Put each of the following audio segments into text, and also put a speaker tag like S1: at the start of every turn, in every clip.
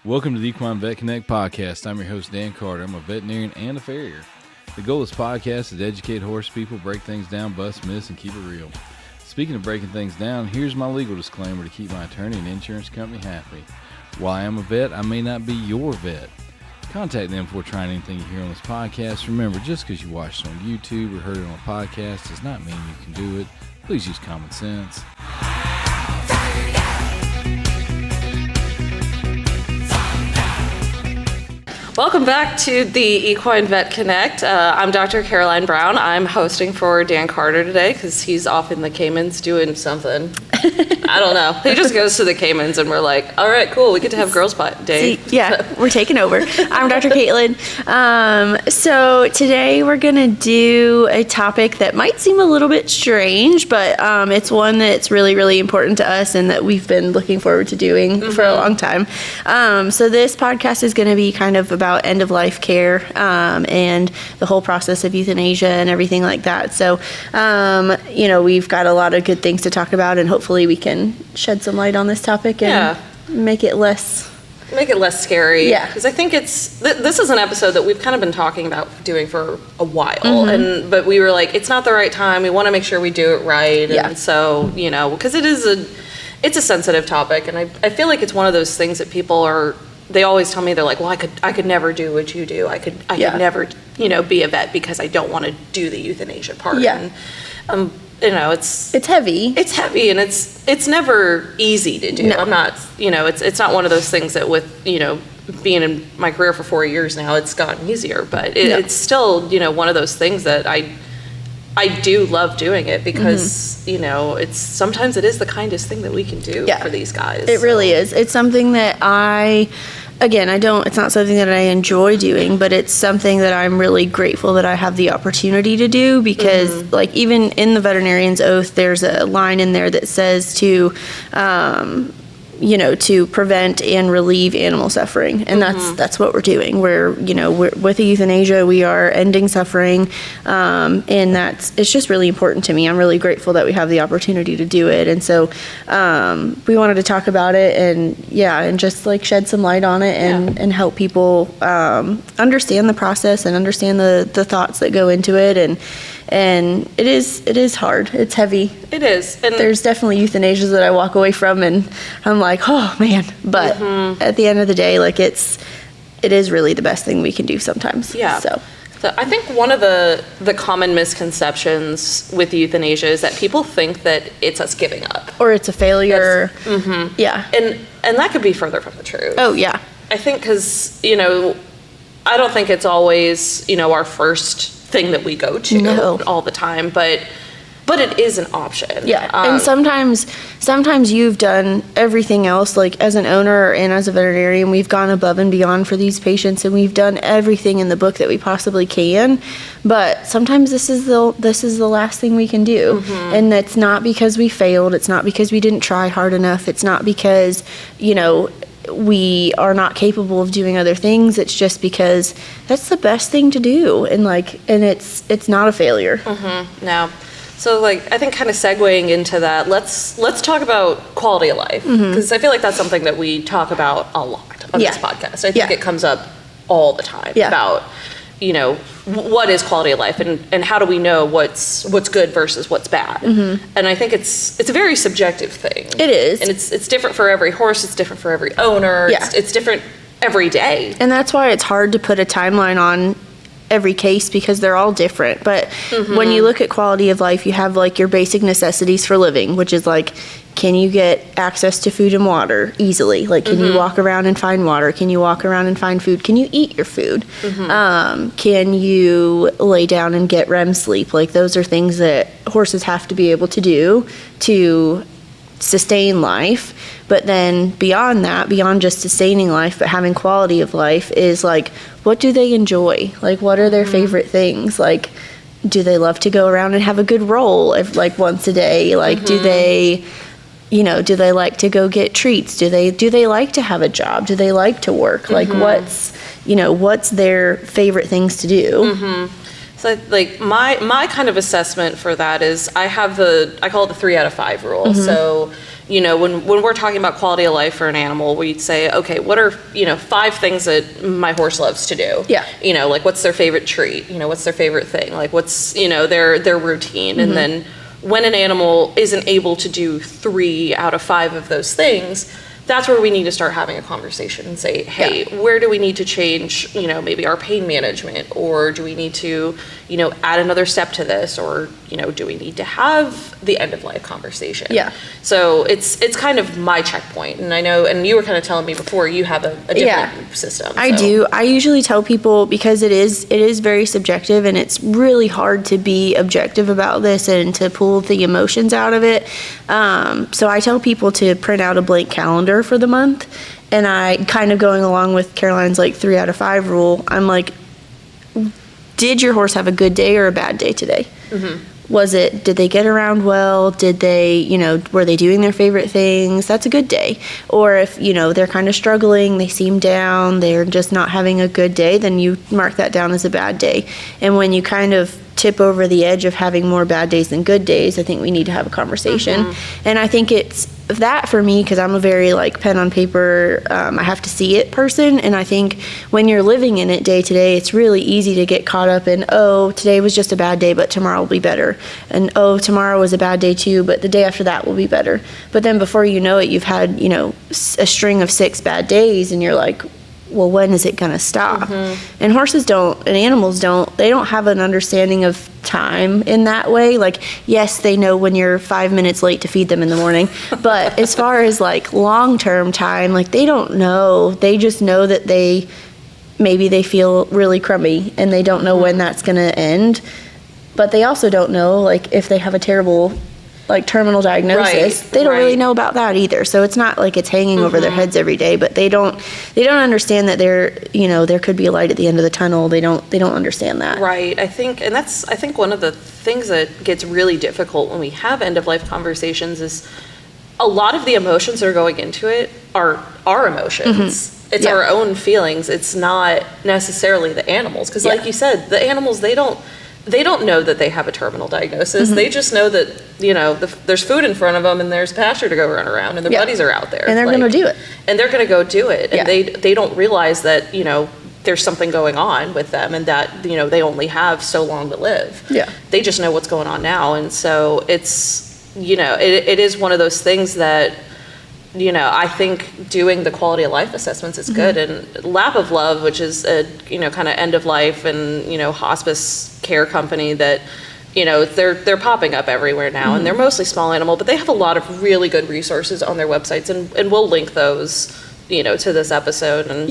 S1: Welcome to the Equine Vet Connect podcast. I'm your host, Dan Carter. I'm a veterinarian and a farrier. The goal of this podcast is to educate horse people, break things down, bust myths, and keep it real. Speaking of breaking things down, here's my legal disclaimer to keep my attorney and insurance company happy. While I am a vet, I may not be your vet. Contact them before trying anything you hear on this podcast. Remember, just because you watched it on YouTube or heard it on a podcast does not mean you can do it. Please use common sense.
S2: Welcome back to the Equine Vet Connect. I'm Dr. Caroline Brown. I'm hosting for Dan Carter today because he's off in the Caymans doing something. I don't know. He just goes to the Caymans and we're like, all right, cool. We get to have girls' day.
S3: We're taking over. I'm Dr. Caitlyn. So today we're going to do a topic that might seem a little bit strange, but it's one that's really, really important to us and that we've been looking forward to doing for a long time. So this podcast is going to be kind of about end-of-life care and the whole process of euthanasia and everything like that. So, we've got a lot of good things to talk about, and hopefully we can shed some light on this topic and make it less scary.
S2: Yeah, because I think this is an episode that we've kind of been talking about doing for a while, but we were like, it's not the right time. We want to make sure we do it right, and so because it's a sensitive topic, and I feel like it's one of those things that people they always tell me, they're like, well, I could never do what you do. I could never, be a vet because I don't want to do the euthanasia part.
S3: Yeah.
S2: And, it's
S3: heavy.
S2: It's heavy, and it's never easy to do. No. I'm not, it's not one of those things that with, being in my career for 4 years now, it's gotten easier, but it's still, one of those things that I do love doing it because, sometimes it is the kindest thing that we can do for these guys.
S3: It really is. It's something that it's not something that I enjoy doing, but it's something that I'm really grateful that I have the opportunity to do because even in the veterinarian's oath, there's a line in there that says to prevent and relieve animal suffering. And that's what we're doing. We're with the euthanasia, we are ending suffering. And it's just really important to me. I'm really grateful that we have the opportunity to do it. And so, we wanted to talk about it and just shed some light on it and help people, understand the process and understand the thoughts that go into it. And it is hard. It's heavy.
S2: It is. And
S3: there's definitely euthanasias that I walk away from and I'm like, oh man. But at the end of the day, it is really the best thing we can do sometimes.
S2: Yeah. So I think one of the common misconceptions with euthanasia is that people think that it's us giving up.
S3: Or it's a failure. Yeah.
S2: And that could be further from the truth.
S3: Oh yeah.
S2: I think because, I don't think it's always, our first thing that we go to all the time, but it is an option.
S3: Yeah. And sometimes you've done everything else, as an owner and as a veterinarian, we've gone above and beyond for these patients and we've done everything in the book that we possibly can. But sometimes this is the last thing we can do. And that's not because we failed. It's not because we didn't try hard enough. It's not because, we are not capable of doing other things. It's just because that's the best thing to do. And it's not a failure.
S2: No. So I think kind of segueing into that, let's talk about quality of life because I feel like that's something that we talk about a lot on this podcast. I think it comes up all the time about, what is quality of life and how do we know what's good versus what's bad? And I think it's a very subjective thing.
S3: It is.
S2: And it's different for every horse. It's different for every owner.
S3: Yeah.
S2: It's different every day.
S3: And that's why it's hard to put a timeline on every case because they're all different. But when you look at quality of life, you have your basic necessities for living, which is can you get access to food and water easily? Can you walk around and find water? Can you walk around and find food? Can you eat your food? Can you lay down and get REM sleep? Those are things that horses have to be able to do to sustain life. But then beyond that, beyond just sustaining life, but having quality of life is what do they enjoy? What are their favorite things? Do they love to go around and have a good roll once a day? Do they do they like to go get treats? Do they like to have a job? Do they like to work? What's their favorite things to do?
S2: So like my kind of assessment for that is I call it the 3 out of 5 rule. So, you know, when we're talking about quality of life for an animal, we'd say, okay, what are, you know, 5 things that my horse loves to do?
S3: Yeah.
S2: You know, like what's their favorite treat? You know, what's their favorite thing? Like what's, you know, their routine. And then when an animal isn't able to do 3 out of 5 of those things, that's where we need to start having a conversation and say, hey, where do we need to change, you know, maybe our pain management, or do we need to, you know, add another step to this, or, you know, do we need to have the end of life conversation? Yeah. So it's kind of my checkpoint. And I know, and you were kind of telling me before, you have a different system.
S3: I do. I usually tell people, because it is very subjective, and it's really hard to be objective about this and to pull the emotions out of it. So I tell people to print out a blank calendar for the month, and I kind of, going along with Caroline's like 3 out of 5 rule, I'm like, did your horse have a good day or a bad day today? Did they get around well? Did they, you know, were they doing their favorite things? That's a good day. Or if, you know, they're kind of struggling, they seem down, they're just not having a good day, then you mark that down as a bad day. And when you kind of tip over the edge of having more bad days than good days, I think we need to have a conversation. And I think it's that for me, because I'm a very like pen on paper, I have to see it person. And I think when you're living in it day to day, it's really easy to get caught up in, oh, today was just a bad day, but tomorrow will be better. And oh, tomorrow was a bad day too, but the day after that will be better. But then before you know it, you've had, you know, a string of 6 bad days, and you're like, well, when is it going to stop? And horses don't, and animals don't, they don't have an understanding of time in that way. Like, yes, they know when you're 5 minutes late to feed them in the morning, but as far as like long-term time, like they don't know. They just know that maybe they feel really crummy, and they don't know when that's going to end. But they also don't know, like, if they have a terrible, like, terminal diagnosis, they don't really know about that either. So it's not like it's hanging over their heads every day, but they don't understand that there could be a light at the end of the tunnel. They don't understand that.
S2: Right. I think one of the things that gets really difficult when we have end of life conversations is a lot of the emotions that are going into it are our emotions. It's our own feelings. It's not necessarily the animals. Because like you said, the animals, they don't know that they have a terminal diagnosis. They just know that, you know, there's food in front of them, and there's pasture to go run around, and their buddies are out there.
S3: And they're going to do it.
S2: And they're going to go do it. And they don't realize that, you know, there's something going on with them, and that, you know, they only have so long to live. Yeah. They just know what's going on now. And so it's, you know, it is one of those things that, you know, I think doing the quality of life assessments is good. And Lap of Love, which is a, you know, kind of end of life and, you know, hospice care company that, you know, they're popping up everywhere now, and they're mostly small animal, but they have a lot of really good resources on their websites, and we'll link those, you know, to this episode and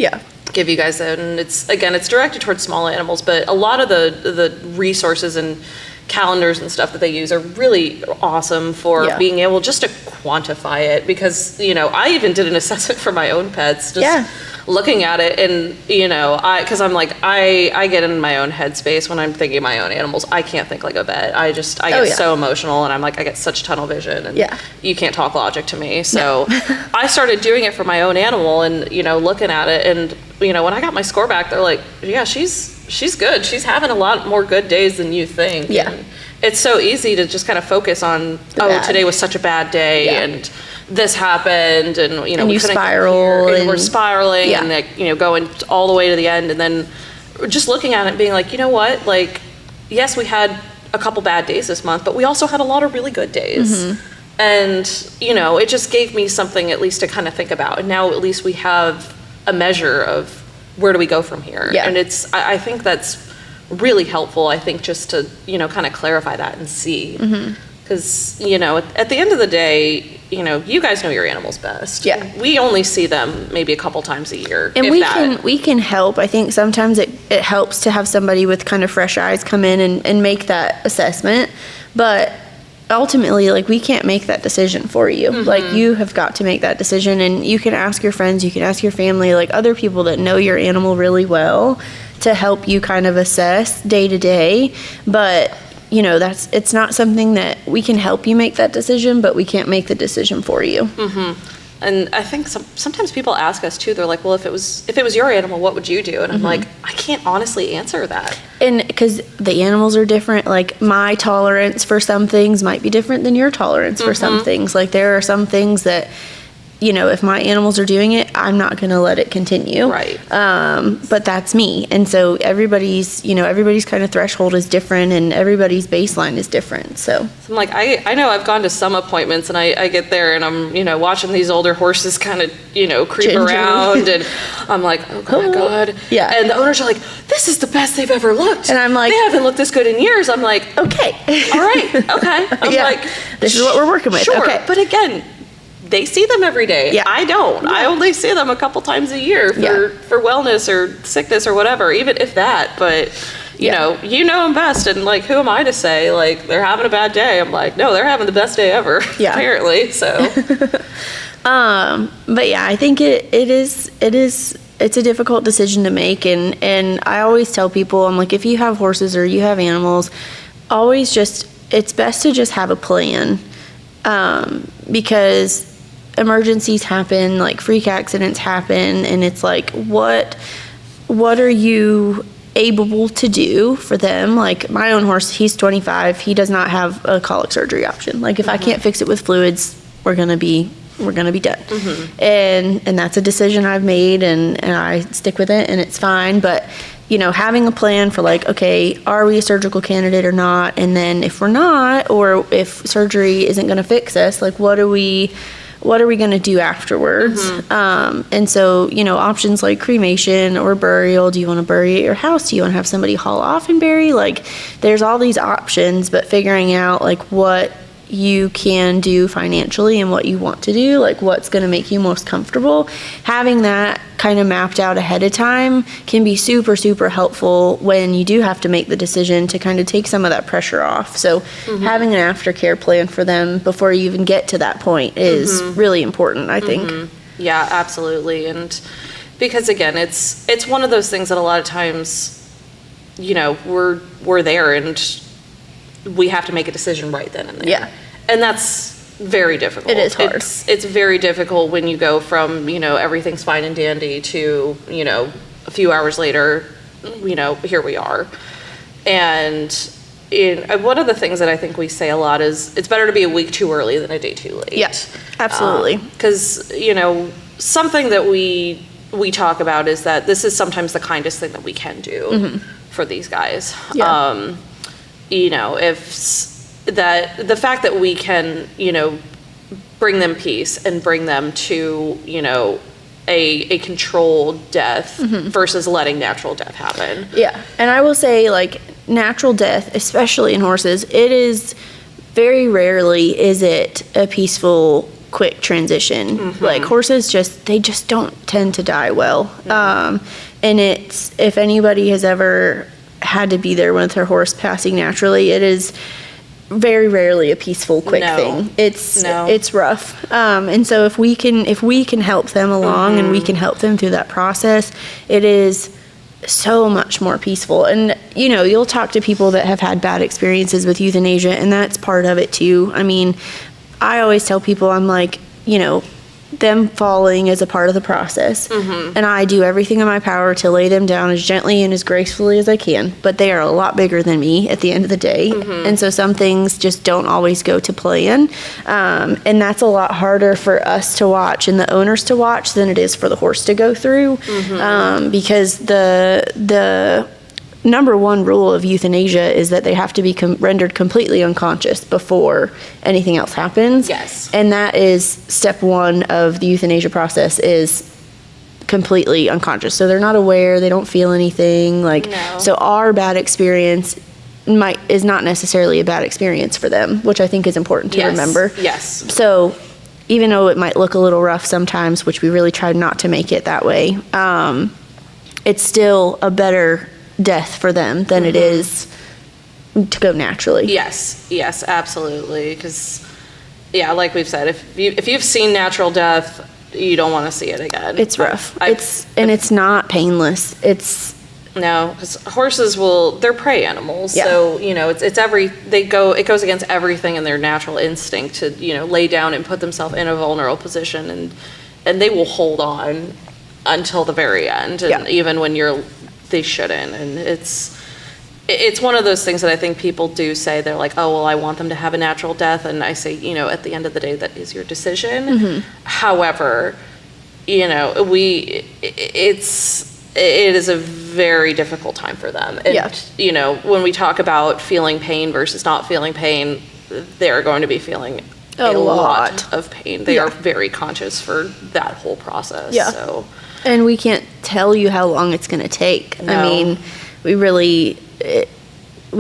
S2: give you guys that. And it's directed towards small animals, but a lot of the resources and calendars and stuff that they use are really awesome for being able just to quantify it, because, you know, I even did an assessment for my own pets, just looking at it, and, you know, because I'm like, I get in my own headspace when I'm thinking of my own animals. I can't think like a vet. I get so emotional, and I'm like, I get such tunnel vision, and you can't talk logic to me. So I started doing it for my own animal, and, you know, looking at it, and, you know, when I got my score back, they're like, yeah, she's good. She's having a lot more good days than you think. Yeah. And it's so easy to just kind of focus on, today was such a bad day, and this happened, and, you know, we couldn't
S3: spiral,
S2: and we're spiraling, and, like, you know, going all the way to the end, and then just looking at it and being like, you know what, like, yes, we had a couple bad days this month, but we also had a lot of really good days. And, you know, it just gave me something at least to kind of think about. And now at least we have a measure of where do we go from here. And I think that's really helpful, I think, just to, you know, kind of clarify that and see. Because, you know, at the end of the day, you know, you guys know your animals best. We only see them maybe a couple times a year.
S3: And we can help. I think sometimes it helps to have somebody with kind of fresh eyes come in and make that assessment. But ultimately, like, we can't make that decision for you. Like, you have got to make that decision, and you can ask your friends, you can ask your family, like other people that know your animal really well, to help you kind of assess day to day. But, you know, it's not something that we can help you make that decision, but we can't make the decision for you.
S2: And I think sometimes people ask us too, they're like, well, if it was your animal, what would you do? And I'm like, I can't honestly answer that.
S3: And because the animals are different, like my tolerance for some things might be different than your tolerance for some things. Like there are some things that, you know, if my animals are doing it, I'm not going to let it continue.
S2: Right.
S3: But that's me. And so everybody's kind of threshold is different and everybody's baseline is different. So
S2: I'm like, I know I've gone to some appointments and I get there and I'm, you know, watching these older horses kind of, you know, creep around and I'm like, oh my God.
S3: Yeah.
S2: And the owners are like, this is the best they've ever looked.
S3: And I'm like,
S2: they haven't looked this good in years. I'm like,
S3: okay.
S2: All right. Okay. I'm like,
S3: this is what we're working with.
S2: Sure.
S3: Okay.
S2: But again, they see them every day.
S3: Yeah.
S2: I don't. Yeah. I only see them a couple times a year for wellness or sickness or whatever, even if that. But, you know them best. And, like, who am I to say, like, they're having a bad day? I'm like, no, they're having the best day ever, apparently. So.
S3: But, yeah, I think it's a difficult decision to make. And I always tell people, I'm like, if you have horses or you have animals, it's best to just have a plan. Because emergencies happen, like freak accidents happen, and it's like, what are you able to do for them? Like my own horse, he's 25, he does not have a colic surgery option. Like if I can't fix it with fluids, we're gonna be done. And that's a decision I've made, and I stick with it, and it's fine. But you know, having a plan for like, okay, are we a surgical candidate or not? And then if we're not, or if surgery isn't going to fix us, like what are we going to do afterwards? And so, you know, options like cremation or burial. Do you want to bury at your house? Do you want to have somebody haul off and bury? Like there's all these options, but figuring out like what you can do financially and what you want to do, like what's going to make you most comfortable, having that kind of mapped out ahead of time can be super, super helpful when you do have to make the decision to kind of take some of that pressure off. So having an aftercare plan for them before you even get to that point is really important, I think.
S2: Yeah, absolutely. And because again, it's one of those things that a lot of times, you know, we're there and we have to make a decision right then and there.
S3: Yeah.
S2: And that's very difficult.
S3: It is hard.
S2: It's very difficult when you go from, you know, everything's fine and dandy to, you know, a few hours later, you know, here we are. And one of the things that I think we say a lot is it's better to be a week too early than a day too late.
S3: Yes, absolutely.
S2: Because, you know, something that we talk about is that this is sometimes the kindest thing that we can do for these guys.
S3: Yeah.
S2: You know, the fact that we can, you know, bring them peace and bring them to, you know, a controlled death versus letting natural death happen. Yeah.
S3: And I will say, like, natural death, especially in horses, it is very rarely is it a peaceful, quick transition. Like horses they just don't tend to die well. And if anybody has ever had to be there with their horse passing naturally, it is very rarely a peaceful, quick thing. It's rough. And so if we can help them along and we can help them through that process, it is so much more peaceful. And you know, you'll talk to people that have had bad experiences with euthanasia, and that's part of it too. I mean, I always tell people, I'm like, you know, them falling is a part of the process, and I do everything in my power to lay them down as gently and as gracefully as I can, but they are a lot bigger than me at the end of the day, and so some things just don't always go to plan, and that's a lot harder for us to watch and the owners to watch than it is for the horse to go through, because the number one rule of euthanasia is that they have to be rendered completely unconscious before anything else happens.
S2: Yes.
S3: And that is step one of the euthanasia process, is completely unconscious. So they're not aware, they don't feel anything. So our bad experience is not necessarily a bad experience for them, which I think is important to remember.
S2: Yes.
S3: So even though it might look a little rough sometimes, which we really try not to make it that way, it's still a better death for them than it is to go naturally.
S2: Yes, absolutely. Because, yeah, like we've said, if you've seen natural death, you don't want to see it again.
S3: It's rough. It's not painless.
S2: because horses they're prey animals.
S3: Yeah.
S2: So, it goes against everything in their natural instinct to, lay down and put themselves in a vulnerable position, and they will hold on until the very end, and even when they shouldn't. And it's one of those things that I think people do say, they're like, oh, well, I want them to have a natural death. And I say, at the end of the day, that is your decision. Mm-hmm. However, it is a very difficult time for them. And, when we talk about feeling pain versus not feeling pain, they're going to be feeling a lot of pain. They are very conscious for that whole process.
S3: Yeah.
S2: So.
S3: And we can't tell you how long it's going to take. No. I mean, we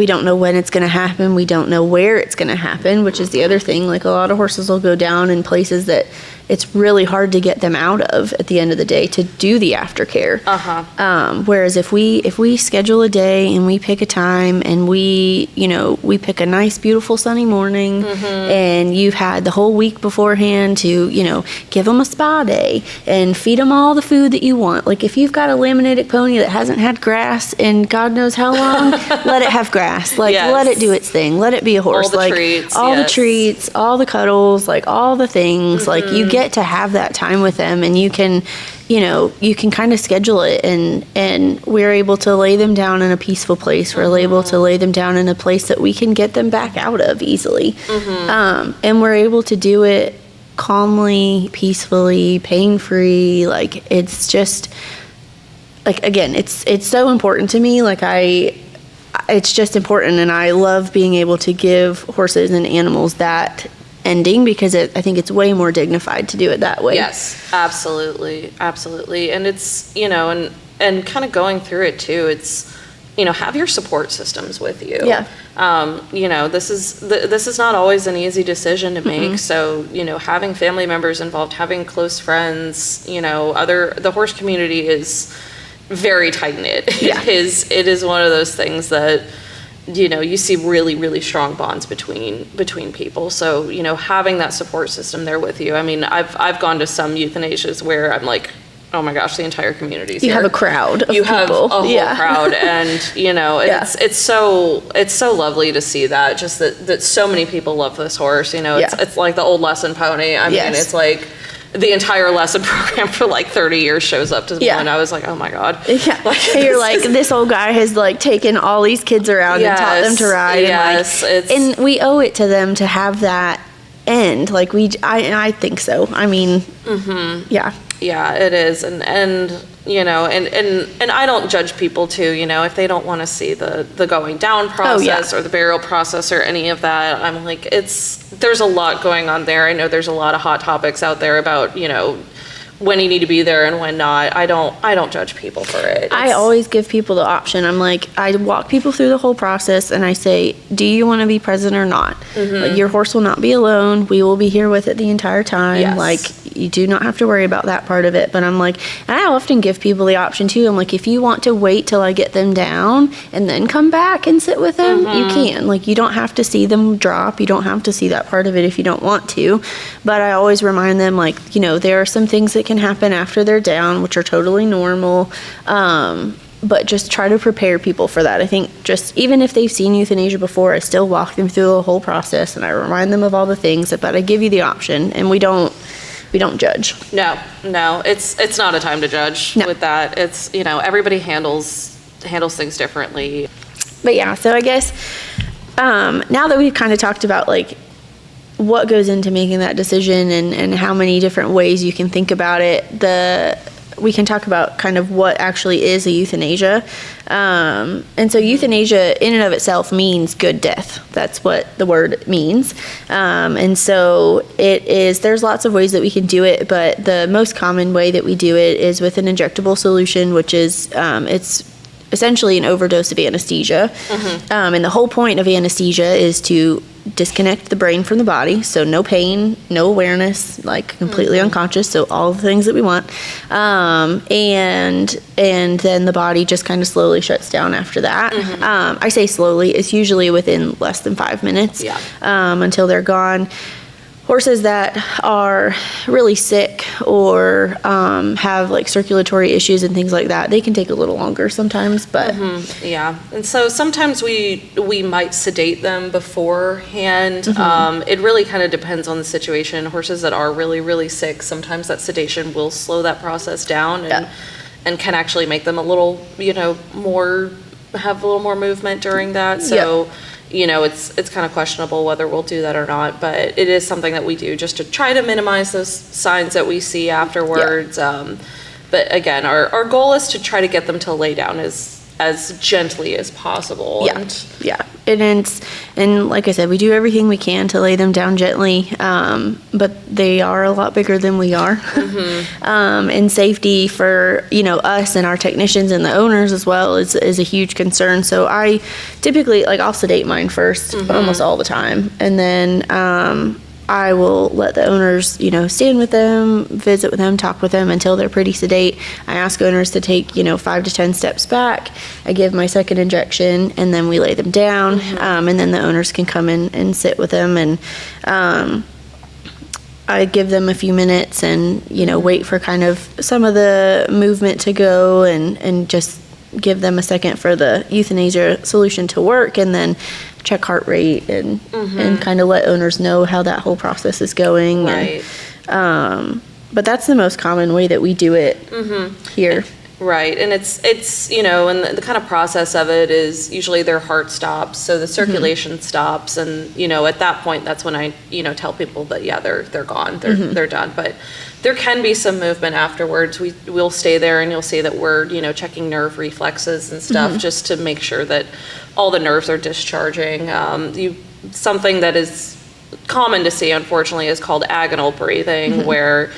S3: don't know when it's going to happen. We don't know where it's going to happen, which is the other thing. Like, a lot of horses will go down in places that it's really hard to get them out of at the end of the day to do the aftercare. Whereas if we schedule a day and we pick a time and we pick a nice, beautiful, sunny morning, and you've had the whole week beforehand to, give them a spa day and feed them all the food that you want. Like, if you've got a laminitic pony that hasn't had grass in God knows how long, let it have grass. Like, let it do its thing. Let it be a horse.
S2: All the treats.
S3: All the treats, all the cuddles, like all the things. Like, you get to have that time with them, and you can kind of schedule it, and we're able to lay them down in a peaceful place. We're able to lay them down in a place that we can get them back out of easily. And we're able to do it calmly, peacefully, pain-free. Like, it's just, like, again, it's so important to me. Like, it's just important, and I love being able to give horses and animals that ending, because I think it's way more dignified to do it that way. Yes,
S2: absolutely. And it's, and kind of going through it too, it's, have your support systems with you. Yeah. This is not always an easy decision to make. So, having family members involved, having close friends, the horse community is very tight knit. Yeah. It is one of those things that, you see really, really strong bonds between people. So, having that support system there with you. I mean, I've gone to some euthanasias where I'm like, oh my gosh, the entire community's here.
S3: You have a crowd of people.
S2: You have a whole crowd, and it's so lovely to see that. Just that so many people love this horse. It's like the old lesson pony. I mean, it's like the entire lesson program for like 30 years shows up to one. I was like, oh my God. Yeah.
S3: Like, you're like, this old guy has like taken all these kids around and taught them to ride.
S2: Yes.
S3: And we owe it to them to have that end. Like, I think so. I mean, yeah.
S2: Yeah, it is. And I don't judge people too, if they don't want to see the going down process or the burial process or any of that. I'm like, there's a lot going on there. I know there's a lot of hot topics out there about, when you need to be there and when not. I don't judge people for it.
S3: I always give people the option. I'm like, I walk people through the whole process, and I say, do you want to be present or not? Like, your horse will not be alone. We will be here with it the entire time. Yes. Like, you do not have to worry about that part of it. But I'm like, and I often give people the option too. I'm like, if you want to wait till I get them down and then come back and sit with them, you can. Like, you don't have to see them drop. You don't have to see that part of it if you don't want to. But I always remind them, like, there are some things that can happen after they're down, which are totally normal. But just try to prepare people for that. I think just even if they've seen euthanasia before, I still walk them through the whole process, and I remind them of all the things. But I give you the option, and we don't judge. No, it's not a time to judge with that. It's, everybody handles things differently. But yeah, so I guess now that we've kind of talked about like what goes into making that decision and how many different ways you can think about it, we can talk about kind of what actually is a euthanasia. And so euthanasia in and of itself means good death. That's what the word means. And so there's lots of ways that we can do it, but the most common way that we do it is with an injectable solution, which is, it's essentially an overdose of anesthesia. And the whole point of anesthesia is to disconnect the brain from the body, so no pain, no awareness, like completely unconscious, so all the things that we want. And then the body just kind of slowly shuts down after that. I say slowly, it's usually within less than 5 minutes until they're gone. horses that are really sick or have like circulatory issues and things like that, they can take a little longer sometimes, but
S2: yeah. And so sometimes we might sedate them beforehand. It really kind of depends on the situation. Horses that are really, really sick, sometimes that sedation will slow that process down and can actually make them a little, have a little more movement during that. So it's kind of questionable whether we'll do that or not, but it is something that we do just to try to minimize those signs that we see afterwards. But again, our goal is to try to get them to lay down as gently as possible.
S3: And like I said, we do everything we can to lay them down gently, but they are a lot bigger than we are. And safety for, us and our technicians and the owners as well is a huge concern. So I typically, I'll sedate mine first almost all the time. And then I will let the owners, stand with them, visit with them, talk with them until they're pretty sedate. I ask owners to take, 5 to 10 steps back. I give my second injection, and then we lay them down, and then the owners can come in and sit with them. And I give them a few minutes and, wait for kind of some of the movement to go and just give them a second for the euthanasia solution to work, and then check heart rate and kind of let owners know how that whole process is going.
S2: Right.
S3: But that's the most common way that we do it here.
S2: Right. And it's and the kind of process of it is usually their heart stops, so the circulation stops, and at that point that's when I tell people that they're gone, they're done. But there can be some movement afterwards. We'll stay there, and you'll see that we're checking nerve reflexes and stuff just to make sure that all the nerves are discharging. Something that is common to see, unfortunately, is called agonal breathing, where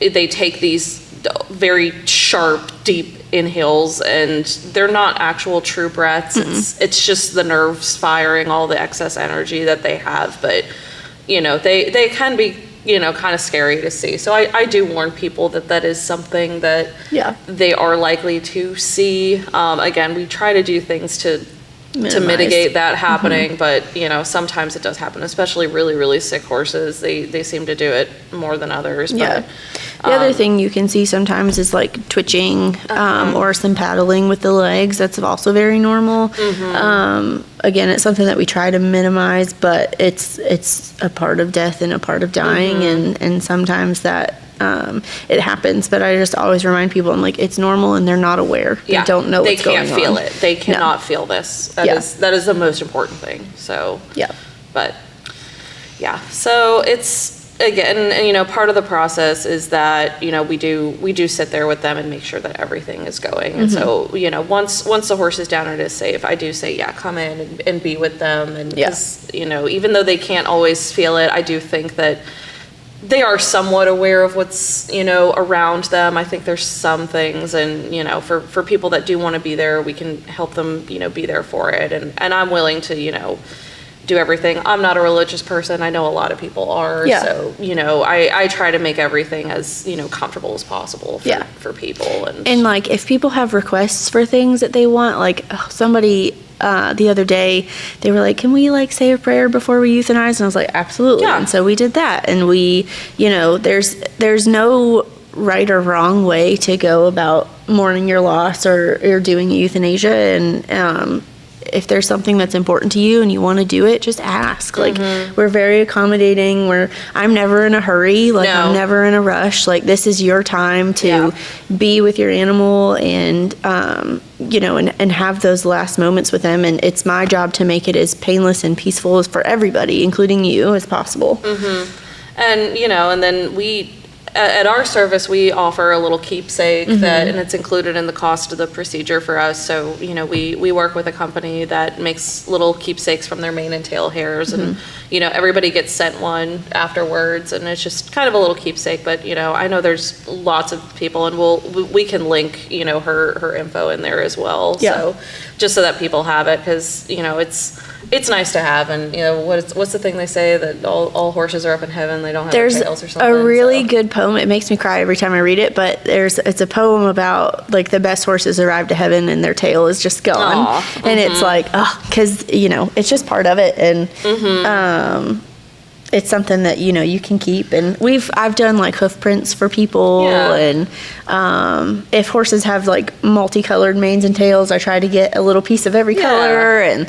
S2: they take these very sharp, deep inhales, and they're not actual true breaths. It's just the nerves firing all the excess energy that they have. But they can be kind of scary to see. So I do warn people that is something that they are likely to see. Again, we try to do things to mitigate that happening, but sometimes it does happen, especially really, really sick horses. They seem to do it more than others. But,
S3: the other thing you can see sometimes is twitching or some paddling with the legs. That's also very normal. Again, it's something that we try to minimize, but it's a part of death and a part of dying, and sometimes that it happens. But I just always remind people, I'm like, it's normal, and they're not aware. They don't know what's going on.
S2: They can't feel it. They cannot feel this. That is the most important thing. So but so it's, again, part of the process is that we do sit there with them and make sure that everything is going. And so once the horse is down and it is safe, I do say come in and be with them. And even though they can't always feel it, I do think that they are somewhat aware of what's around them. I think there's some things, and for people that do want to be there, we can help them be there for it. And I'm willing to do everything. I'm not a religious person. I know a lot of people are. So, I try to make everything as, comfortable as possible for people. And
S3: if people have requests for things that they want, somebody the other day, they were like, can we say a prayer before we euthanize? And I was like, absolutely. And so we did that. And we, there's no right or wrong way to go about mourning your loss or doing euthanasia. And, if there's something that's important to you and you want to do it, just ask. We're very accommodating. I'm never in a hurry. I'm never in a rush. This is your time to be with your animal and, and have those last moments with them. And it's my job to make it as painless and peaceful as for everybody, including you, as possible.
S2: And, and then at our service, we offer a little keepsake and it's included in the cost of the procedure for us. So, we work with a company that makes little keepsakes from their mane and tail hairs, and, everybody gets sent one afterwards, and it's just kind of a little keepsake. But, I know there's lots of people, and we can link, her info in there as well. So just so that people have it, because, it's nice to have. And what's the thing they say, that all horses are up in heaven, they don't have
S3: there's
S2: tails or something?
S3: A really good poem. It makes me cry every time I read it, but it's a poem about the best horses arrive to heaven and their tail is just gone. And it's because it's just part of it. And it's something that, you know, you can keep. And I've done like hoof prints for people.
S2: Yeah.
S3: And if horses have like multicolored manes and tails, I try to get a little piece of every color. And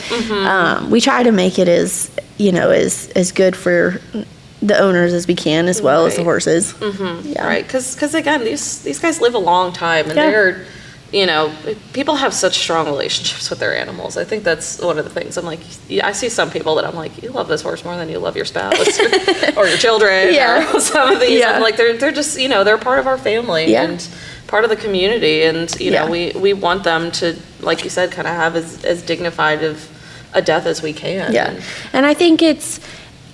S3: we try to make it as, you know, as good for the owners as we can, as well as the horses. Yeah.
S2: Right. Because again, these guys live a long time, and they're, you know, people have such strong relationships with their animals. I think that's one of the things. I'm like, I see some people that I'm like, you love this horse more than you love your spouse or your children or some of these.
S3: Yeah.
S2: I'm like, they're just, you know, they're part of our family and part of the community. And, you know, we want them to, like you said, kind of have as dignified of a death as we can.
S3: Yeah. And I think it's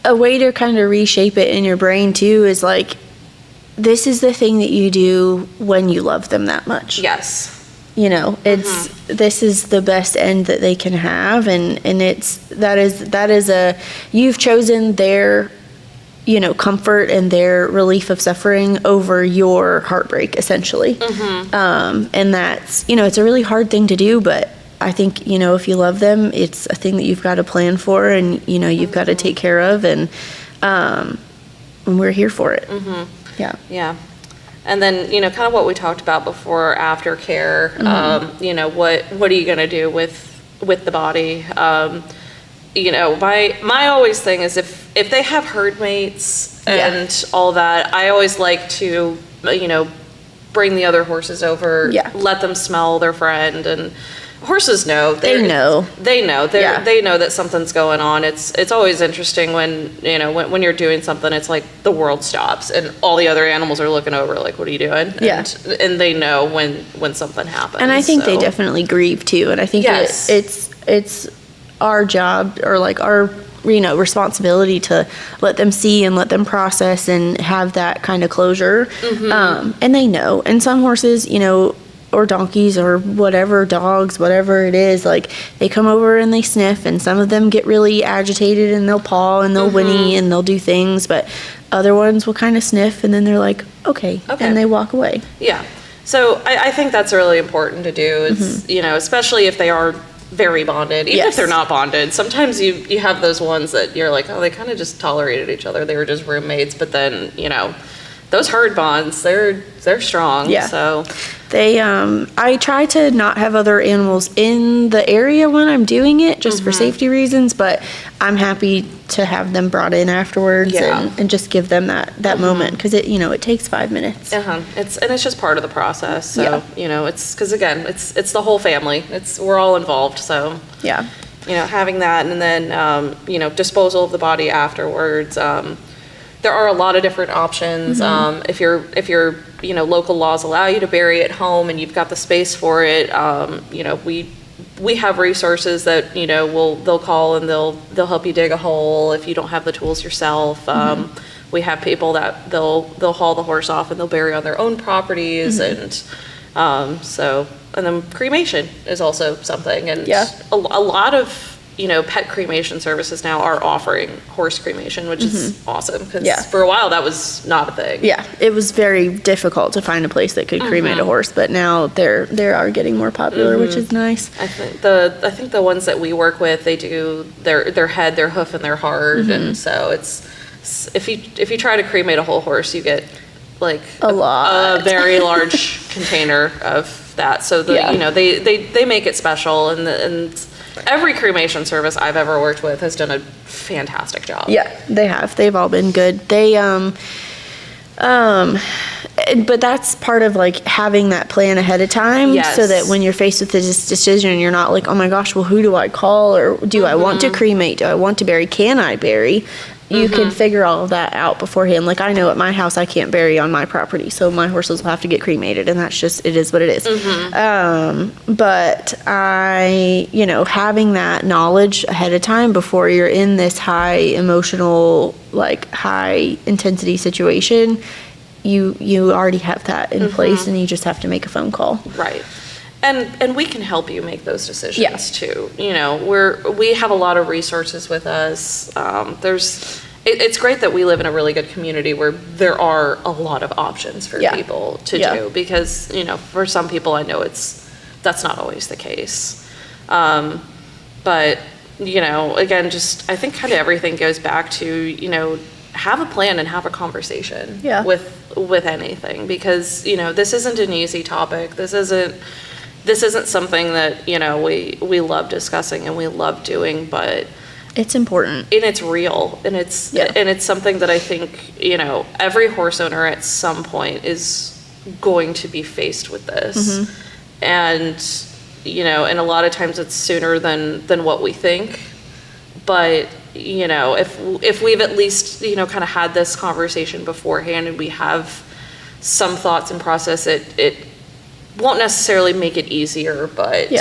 S3: a way to kind of reshape it in your brain too, is like, this is the thing that you do when you love them that much.
S2: Yes.
S3: You know, this is the best end that they can have, and you've chosen their, you know, comfort and their relief of suffering over your heartbreak, essentially. And that's, you know, it's a really hard thing to do, but I think, you know, if you love them, it's a thing that you've got to plan for, and, you know, you've got to take care of, and we're here for it. Yeah.
S2: And then, you know, kind of what we talked about before, aftercare. You know, what are you going to do with the body? You know, my always thing is if they have herd mates and all that, I always like to, you know, bring the other horses over, let them smell their friend, and horses know. They know that something's going on. It's always interesting when, you know, when you're doing something, it's like the world stops and all the other animals are looking over like, what are you doing? And they know when something happens.
S3: And I think they definitely grieve too. And I think it's our job, or like our, you know, responsibility to let them see and let them process and have that kind of closure. And they know. And some horses, you know, or donkeys or whatever, dogs, whatever it is, like they come over and they sniff, and some of them get really agitated and they'll paw and they'll whinny and they'll do things, but other ones will kind of sniff and then they're like, okay, and they walk away.
S2: Yeah. So I think that's really important to do is, you know, especially if they are very bonded, even if they're not bonded. Sometimes you have those ones that you're like, oh, they kind of just tolerated each other. They were just roommates, but then, you know, those herd bonds, they're strong. Yeah. So
S3: they, I try to not have other animals in the area when I'm doing it, just for safety reasons, but I'm happy to have them brought in afterwards and just give them that moment, because it, you know, it takes 5 minutes.
S2: It's just part of the process. So, you know, it's, because again, it's the whole family. We're all involved. So, you know, having that, and then, you know, disposal of the body afterwards. There are a lot of different options. If your you know, local laws allow you to bury at home and you've got the space for it, you know, we have resources that, you know, they'll call and they'll help you dig a hole if you don't have the tools yourself. We have people that they'll haul the horse off and they'll bury on their own properties, and so, and then cremation is also something, and a lot of, you know, pet cremation services now are offering horse cremation, which is awesome, because for a while that was not a thing. It was very difficult to find a place that could cremate a horse, but now they are getting more popular, which is nice. I think the ones that we work with, they do their head, their hoof, and their heart, and so it's, if you try to cremate a whole horse, you get like a very large container of that. So you know, they make it special, and every cremation service I've ever worked with has done a fantastic job. Yeah, they have. They've all been good. They, but that's part of like having that plan ahead of time, so that when you're faced with this decision, you're not like, oh my gosh, well, who do I call? Or do I want to cremate? Do I want to bury? Can I bury? You can figure all of that out beforehand. Like, I know at my house I can't bury on my property, so my horses will have to get cremated, and that's just, it is what it is. But you know, having that knowledge ahead of time before you're in this high emotional, like high intensity situation, you already have that in place, and you just have to make a phone call. Right. And we can help you make those decisions too. You know, we have a lot of resources with us. It's great that we live in a really good community where there are a lot of options for people to do, because, you know, for some people I know that's not always the case. But, you know, again, just, I think kind of everything goes back to, you know, have a plan and have a conversation
S3: Yeah.
S2: with anything, because, you know, this isn't an easy topic. This isn't something that, you know, we love discussing and we love doing, but
S3: it's important.
S2: And it's real, and it's something that I think, you know, every horse owner at some point is going to be faced with this. And, you know, and a lot of times it's sooner than what we think. But, you know, if we've at least, you know, kind of had this conversation beforehand and we have some thoughts and process, it won't necessarily make it easier, but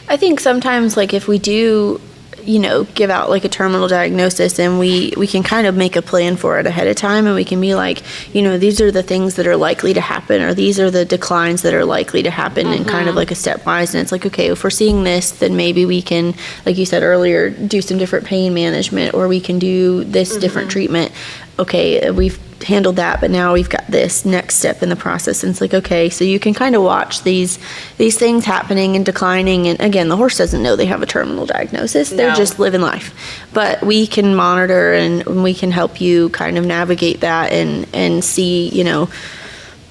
S3: I think sometimes, like, if we do, you know, give out like a terminal diagnosis, and we can kind of make a plan for it ahead of time, and we can be like, you know, these are the things that are likely to happen, or these are the declines that are likely to happen, and kind of like a stepwise. And it's like, okay, if we're seeing this, then maybe we can, like you said earlier, do some different pain management, or we can do this different treatment. Okay, we've handled that, but now we've got this next step in the process. And it's like, okay, so you can kind of watch these things happening and declining. And again, the horse doesn't know they have a terminal diagnosis. They're just living life. But we can monitor, and we can help you kind of navigate that and see, you know,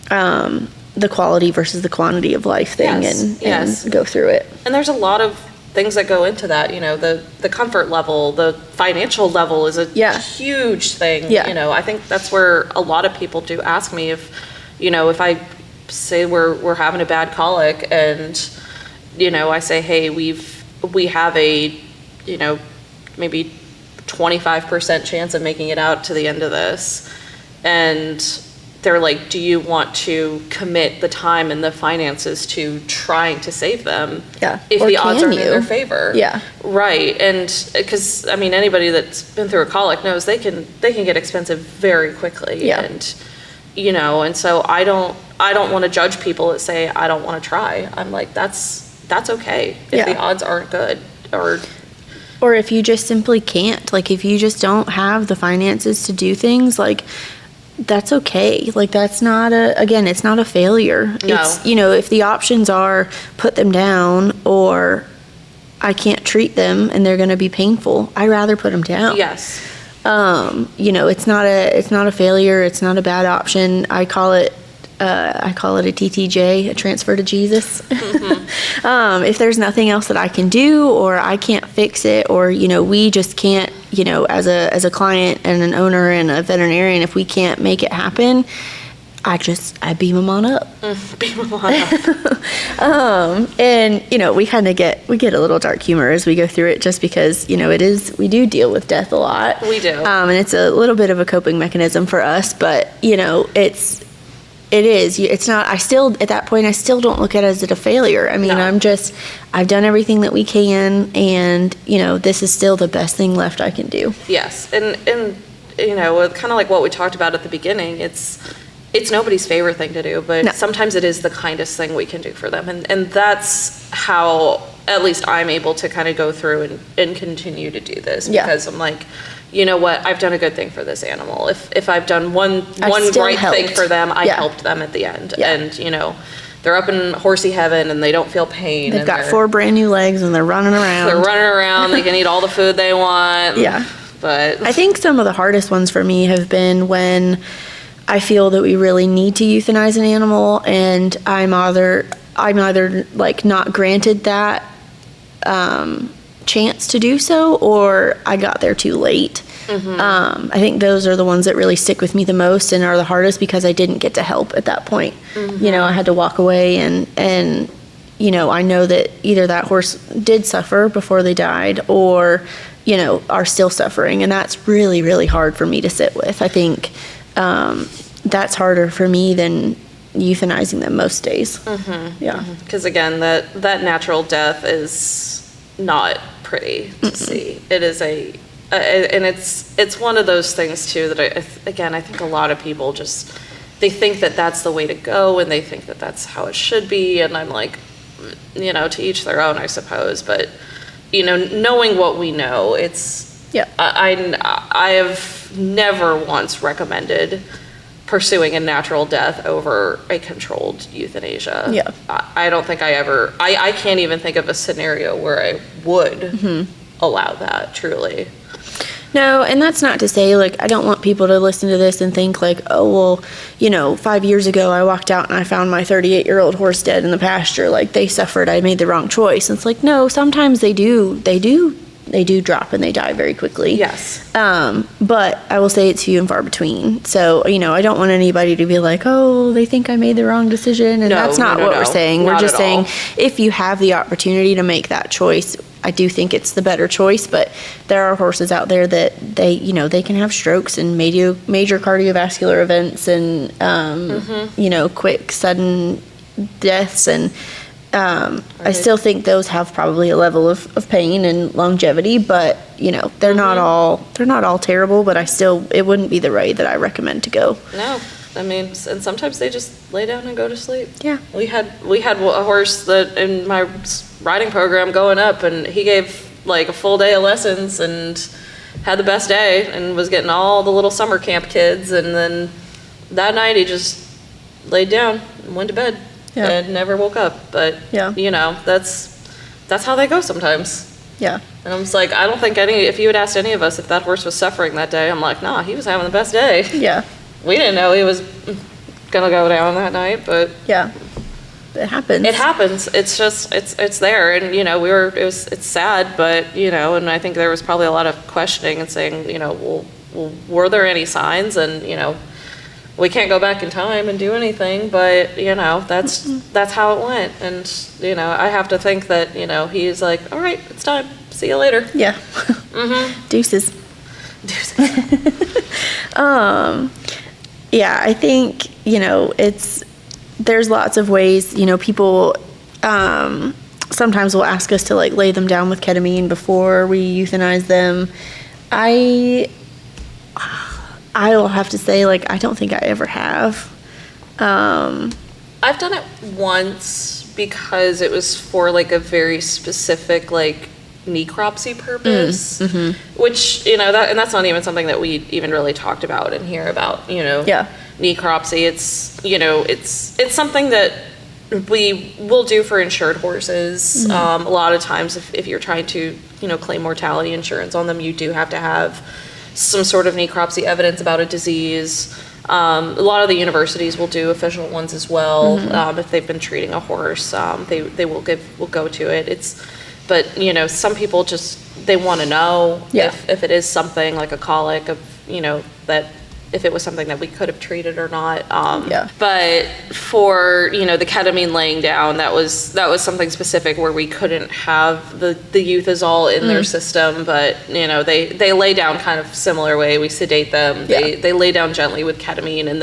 S3: the quality versus the quantity of life thing, and go through it.
S2: And there's a lot of things that go into that, you know, the comfort level, the financial level is a huge thing. You know, I think that's where a lot of people do ask me if, you know, if I say we're having a bad colic, and, you know, I say, hey, we have a, you know, maybe 25% chance of making it out to the end of this, and they're like, do you want to commit the time and the finances to trying to save them? If the odds aren't in their favor. Right. And because, I mean, anybody that's been through a colic knows they can get expensive very quickly. And, you know, and so I don't want to judge people that say, I don't want to try. I'm like, that's okay if the odds aren't good, or
S3: if you just simply can't, like, if you just don't have the finances to do things, like, that's okay. Like, that's not it's not a failure.
S2: No.
S3: It's, you know, if the options are put them down, or I can't treat them and they're going to be painful, I'd rather put them down.
S2: Yes.
S3: You know, it's not a failure. It's not a bad option. I call it a TTJ, a transfer to Jesus. If there's nothing else that I can do, or I can't fix it, or, you know, we just can't, you know, as a client and an owner and a veterinarian, if we can't make it happen, I beam them on up.
S2: Beam them on up.
S3: And, you know, we get a little dark humor as we go through it, just because, you know, we do deal with death a lot.
S2: We do.
S3: And it's a little bit of a coping mechanism for us, but, you know, it's not, at that point, I still don't look at it as a failure. I mean, I've done everything that we can, and, you know, this is still the best thing left I can do.
S2: Yes. And you know, kind of like what we talked about at the beginning, it's nobody's favorite thing to do, but sometimes it is the kindest thing we can do for them. And that's how, at least I'm able to kind of go through and continue to do this, because I'm like, you know what, I've done a good thing for this animal. If I've done one right thing for them, I helped them at the end. And, you know, they're up in horsey heaven and they don't feel pain.
S3: They've got 4 brand new legs and they're running around.
S2: They can eat all the food they want. But
S3: I think some of the hardest ones for me have been when I feel that we really need to euthanize an animal, and I'm either like not granted that chance to do so, or I got there too late. I think those are the ones that really stick with me the most and are the hardest, because I didn't get to help at that point. You know, I had to walk away, and you know, I know that either that horse did suffer before they died, or, you know, are still suffering, and that's really, really hard for me to sit with. I think that's harder for me than euthanizing them most days.
S2: Because again, that natural death is not pretty to see. It is and it's one of those things too that I think a lot of people just, they think that that's the way to go, and they think that that's how it should be, and I'm like, you know, to each their own, I suppose. But, you know, knowing what we know, I have never once recommended pursuing a natural death over a controlled euthanasia. I don't think I can't even think of a scenario where I would allow that, truly.
S3: No, and that's not to say, like, I don't want people to listen to this and think, like, oh, well, 5 years ago I walked out and I found my 38-year-old horse dead in the pasture. Like, they suffered. I made the wrong choice. And it's like, no, sometimes they do drop and they die very quickly.
S2: Yes.
S3: But I will say it's few and far between. So, I don't want anybody to be like, oh, they think I made the wrong decision. And that's not what we're saying. We're just saying if you have the opportunity to make that choice, I do think it's the better choice. But there are horses out there that they can have strokes and major cardiovascular events and, quick, sudden deaths. And I still think those have probably a level of pain and longevity, but they're not all terrible. But it wouldn't be the way that I recommend to go.
S2: No, I mean, and sometimes they just lay down and go to sleep.
S3: Yeah,
S2: we had a horse that in my riding program going up, and he gave like a full day of lessons and had the best day and was getting all the little summer camp kids, and then that night he just laid down and went to bed. Yeah. And never woke up. But, that's how they go sometimes.
S3: Yeah.
S2: And I'm just like, I don't think if you had asked any of us if that horse was suffering that day, I'm like, nah, he was having the best day. Yeah. We didn't know he was going to go down that night, but.
S3: Yeah. It happens.
S2: It happens. It's just, it's there. And, it's sad, but, and I think there was probably a lot of questioning and saying, well, were there any signs? And, we can't go back in time and do anything, but that's how it went. And I have to think that he's like, all right, it's time. See you later.
S3: Yeah. Deuces. Yeah, I think there's lots of ways. People sometimes will ask us to like lay them down with ketamine before we euthanize them. I will have to say, like, I don't think I ever have.
S2: I've done it once because it was for, like, a very specific, like, necropsy purpose, which, that's not even something that we even really talked about in here about, necropsy. It's, it's something that we will do for insured horses. A lot of times if you're trying to, claim mortality insurance on them, you do have to have some sort of necropsy evidence about a disease. A lot of the universities will do official ones as well. If they've been treating a horse, they will go to it. But some people just, they want to know if it is something like a colic, that if it was something that we could have treated or not. But for, the ketamine laying down, that was something specific where we couldn't have the euthanol in their system, but, they lay down kind of similar way. We sedate them. They lay down gently with ketamine, and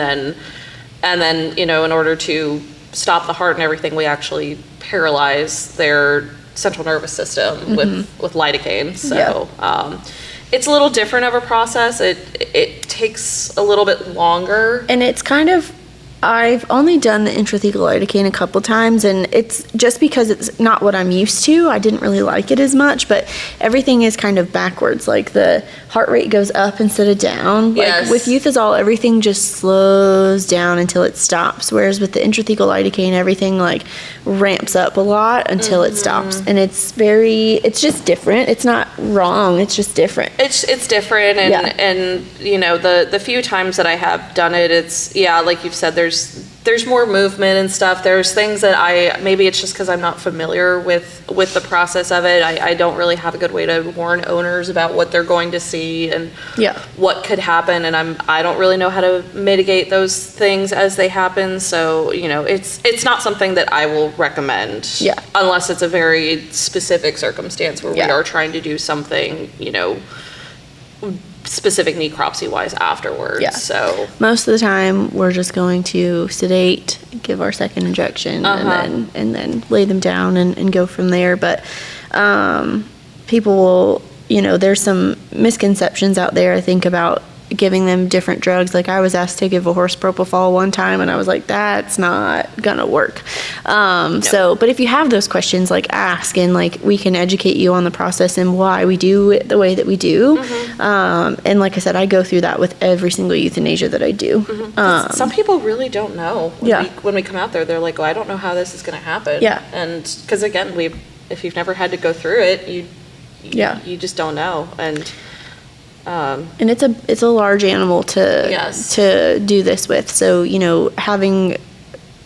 S2: then, in order to stop the heart and everything, we actually paralyze their central nervous system with lidocaine. So, it's a little different of a process. It takes a little bit longer.
S3: And it's kind of, I've only done the intrathecal lidocaine a couple times, and it's just because it's not what I'm used to. I didn't really like it as much, but everything is kind of backwards. Like the heart rate goes up instead of down.
S2: Yes.
S3: Like with Euthazol, everything just slows down until it stops. Whereas with the intrathecal lidocaine, everything like ramps up a lot until it stops. And it's just different. It's not wrong. It's just different.
S2: It's different. And the few times that I have done it, it's, like you've said, there's more movement and stuff. There's things that maybe it's just because I'm not familiar with the process of it. I don't really have a good way to warn owners about what they're going to see and what could happen, and I don't really know how to mitigate those things as they happen. So it's not something that I will recommend unless it's a very specific circumstance where we are trying to do something specific necropsy wise afterwards. So
S3: most of the time we're just going to sedate, give our second injection, and then lay them down and go from there. But people will, there's some misconceptions out there, I think, about giving them different drugs. Like I was asked to give a horse propofol one time, and I was like, that's not gonna work. So, but if you have those questions, like ask, and like we can educate you on the process and why we do it the way that we do. And like I said, I go through that with every single euthanasia that I do.
S2: Some people really don't know. When we come out there, they're like, well, I don't know how this is gonna happen. And because again, if you've never had to go through it, you just don't know. And
S3: And it's a large animal to do this with. So,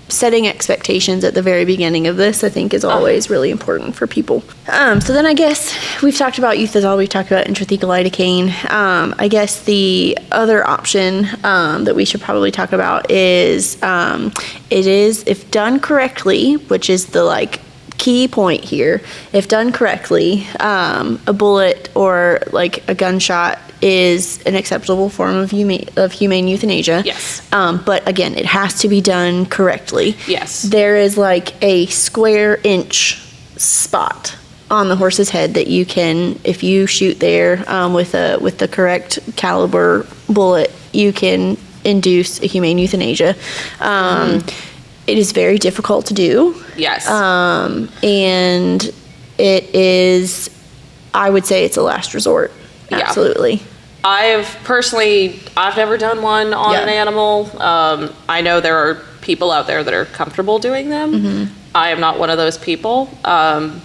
S3: setting expectations at the very beginning of this, I think, is always really important for people. So then I guess we've talked about euthazol, we've talked about intrathecal lidocaine. I guess the other option that we should probably talk about is it is, if done correctly, which is the key point here, if done correctly, a bullet or a gunshot is an acceptable form of humane euthanasia.
S2: Yes.
S3: But again, it has to be done correctly.
S2: Yes.
S3: There is a square inch spot on the horse's head that you can, if you shoot there with the correct caliber bullet, you can induce a humane euthanasia. It is very difficult to do.
S2: Yes.
S3: And it is, I would say it's a last resort. Absolutely.
S2: I've never done one on an animal. I know there are people out there that are comfortable doing them. Mm-hmm. I am not one of those people. When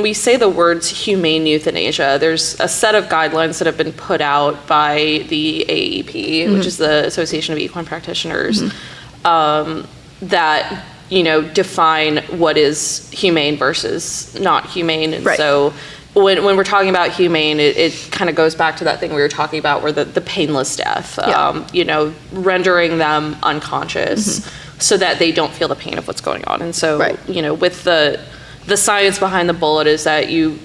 S2: we say the words humane euthanasia, there's a set of guidelines that have been put out by the AEP, which is the Association of Equine Practitioners, that define what is humane versus not humane. And so when we're talking about humane, it kind of goes back to that thing we were talking about, where the painless death, rendering them unconscious so that they don't feel the pain of what's going on. And so, with the science behind the bullet is that you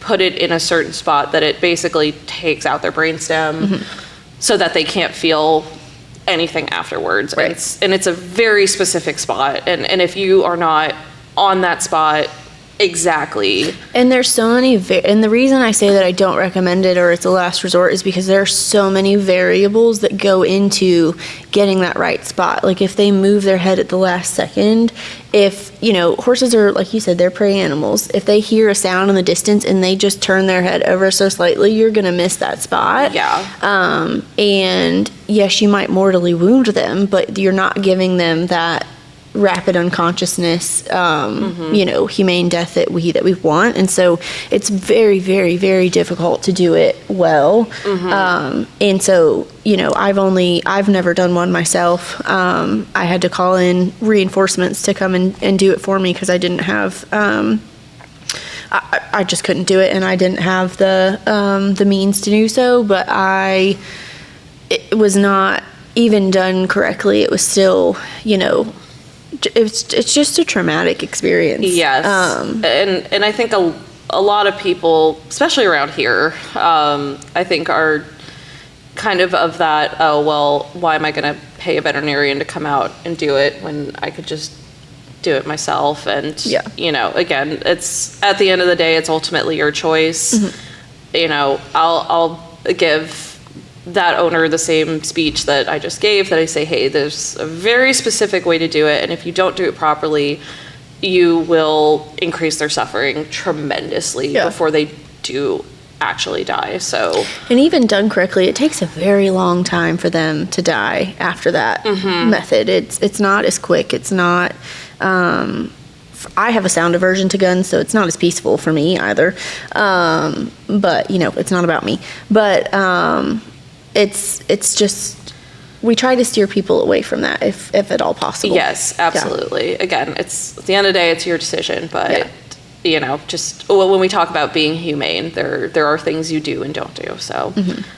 S2: put it in a certain spot that it basically takes out their brainstem so that they can't feel anything afterwards. And it's a very specific spot. And if you are not on that spot exactly.
S3: And there's so many, and the reason I say that I don't recommend it or it's a last resort is because there are so many variables that go into getting that right spot. If they move their head at the last second, if, horses are, like you said, they're prey animals. If they hear a sound in the distance and they just turn their head ever so slightly, you're going to miss that spot.
S2: Yeah.
S3: And yes, you might mortally wound them, but you're not giving them that rapid unconsciousness, humane death that we want. And so it's very, very, very difficult to do it well. And so, I've never done one myself. I had to call in reinforcements to come and do it for me because I didn't have, I just couldn't do it, and I didn't have the means to do so, but it was not even done correctly. It was still, it's just a traumatic experience.
S2: Yes. And I think a lot of people, especially around here, I think are kind of that, oh, well, why am I going to pay a veterinarian to come out and do it when I could just do it myself? And, again, it's, at the end of the day, it's ultimately your choice. I'll give that owner the same speech that I just gave, that I say, hey, there's a very specific way to do it, and if you don't do it properly, you will increase their suffering tremendously before they do actually die. So,
S3: and even done correctly, it takes a very long time for them to die after that method. It's not as quick. It's not. I have a sound aversion to guns, so it's not as peaceful for me either. But it's not about me. But it's just, we try to steer people away from that if at all possible.
S2: Yes, absolutely. Yeah. Again, it's, at the end of the day, it's your decision, but just when we talk about being humane, there are things you do and don't do. So,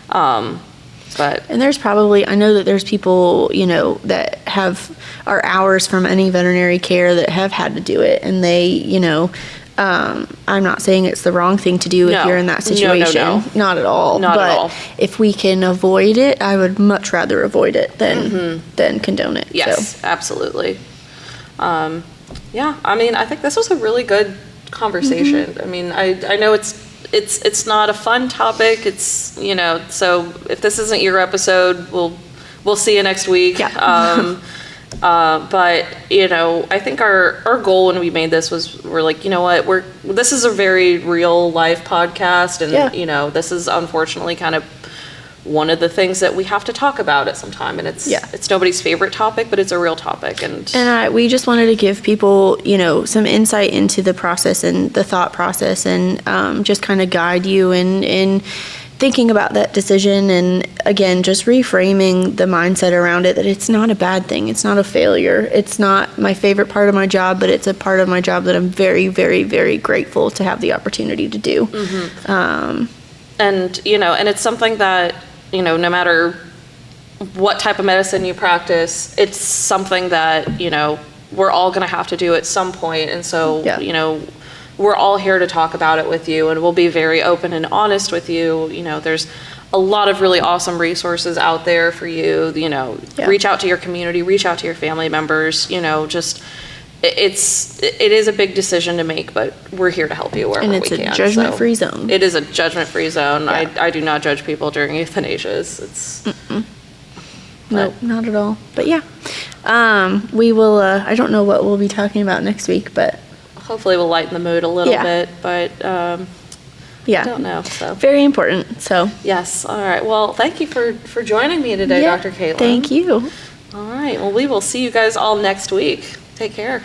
S2: and
S3: there's probably, I know that there's people, that are hours from any veterinary care that have had to do it, and they, I'm not saying it's the wrong thing to do if you're in that situation. No. Not at all.
S2: Not at all.
S3: If we can avoid it, I would much rather avoid it than condone it.
S2: Yes, absolutely. I think this was a really good conversation. I mean, I know it's not a fun topic. It's, so if this isn't your episode, we'll see you next week.
S3: Yeah.
S2: But I think our goal when we made this was, we're like, this is a very real life podcast, and this is unfortunately kind of one of the things that we have to talk about at some time, and it's nobody's favorite topic, but it's a real topic, and
S3: we just wanted to give people some insight into the process and the thought process, and just kind of guide you in thinking about that decision, and again, just reframing the mindset around it, that it's not a bad thing. It's not a failure. It's not my favorite part of my job, but it's a part of my job that I'm very, very, very grateful to have the opportunity to do.
S2: And, and it's something that, no matter what type of medicine you practice, it's something that, we're all going to have to do at some point. And so, we're all here to talk about it with you, and we'll be very open and honest with you. There's a lot of really awesome resources out there for you. Reach out to your community, reach out to your family members. It is a big decision to make, but we're here to help you wherever we can.
S3: And it's a judgment-free zone.
S2: It is a judgment-free zone.
S3: Yeah.
S2: I do not judge people during euthanasias.
S3: Nope, not at all. But yeah, we will. I don't know what we'll be talking about next week, but
S2: hopefully we'll lighten the mood a little bit. But I don't know. So
S3: very important. So
S2: yes. All right. Well, thank you for joining me today, Dr. Caitlyn.
S3: Thank you.
S2: All right. Well, we will see you guys all next week. Take care.